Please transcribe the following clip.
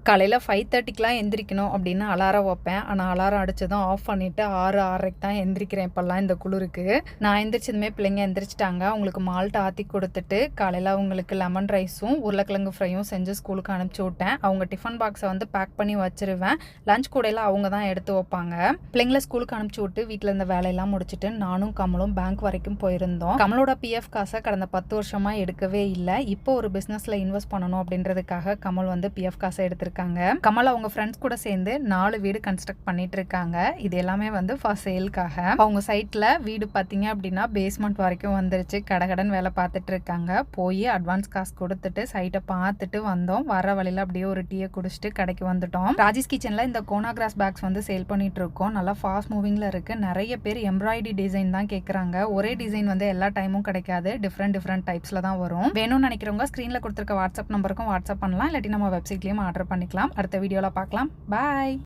காலையில் 5:30க்குலாம் எந்திரிக்கணும் அப்படின்னு அலாரம் வைப்பேன். ஆனால் அலாரம் அடிச்சதும் ஆஃப் பண்ணிவிட்டு 6:06க்கு தான் எந்திரிக்கிறேன் இப்போல்லாம் இந்த குளிருக்கு. நான் எந்திரிச்சதுமே பிள்ளைங்க எந்திரிச்சிட்டாங்க. அவங்களுக்கு மால்ட் ஆற்றி கொடுத்துட்டு காலையில் அவங்களுக்கு லெமன் ரைஸும் உருளைக்கிழங்கு ஃப்ரையும் செஞ்சு ஸ்கூலுக்கு அனுப்பிச்சி விட்டேன். அவங்க டிஃபன் பாக்ஸை வந்து பேக் பண்ணி வச்சிருவேன். லஞ்ச் கூடையில் அவங்க தான் எடுத்து வைப்பாங்க. பிள்ளைங்கள ஸ்கூலுக்கு அனுப்பிச்சி விட்டு வீட்டில் இருந்த வேலையெல்லாம் முடிச்சுட்டு நானும் கமலும் பேங்க் வரைக்கும் போயிருந்தோம். கமலோட பிஎஃப் காசை கடந்த 10 வருஷமாக எடுக்கவே இல்லை. இப்போ ஒரு பிஸ்னஸில் இன்வெஸ்ட் பண்ணணும் அப்படின்றதுக்காக கமல் வந்து பிஎஃப் காசை எடுத்திருக்காங்க. கமல் அவங்க ஃப்ரெண்ட்ஸ் கூட சேர்ந்து 4 வீடு கன்ஸ்ட்ரக்ட் பண்ணிட்டு இருக்காங்க. இது எல்லாமே வந்து ஃபார் சேலுக்காக. அவங்க சைட்ல வீடு பார்த்தீங்க அப்படின்னா பேஸ்மெண்ட் வரைக்கும் வந்துருச்சு. கடகடன் வேலை பார்த்துட்டு இருக்காங்க. போய் அட்வான்ஸ் காசு கொடுத்துட்டு சைட்டை பார்த்துட்டு வந்தோம். வர வழியில அப்படியே ஒரு டீயை குடிச்சிட்டு கடைக்கு வந்துட்டோம். ராஜேஷ் கிச்சன்ல இந்த கோனா கிராஸ் பேக்ஸ் வந்து சேல் பண்ணிட்டு இருக்கோம். நல்லா ஃபாஸ்ட் மூவிங்ல இருக்கு. நிறைய பேர் எம்ப்ராய்டரி டிசைன் தான் கேட்குறாங்க. ஒரே டிசைன் வந்து எல்லா டைமும் கிடைக்காது. டிஃப்ரெண்ட் டைப்ஸ்ல தான் வரும். வேணும்னு நினைக்கிறவங்க ஸ்க்ரீன்ல கொடுத்துருக்க வாட்ஸ்அப் நம்பருக்கும் வாட்ஸ்அப் பண்ணலாம். இல்லாட்டி நம்ம வெப்சைட்லயும் ஆர்டர் பண்ணிக்கலாம். அடுத்த வீடியோல பார்க்கலாம். பாய்.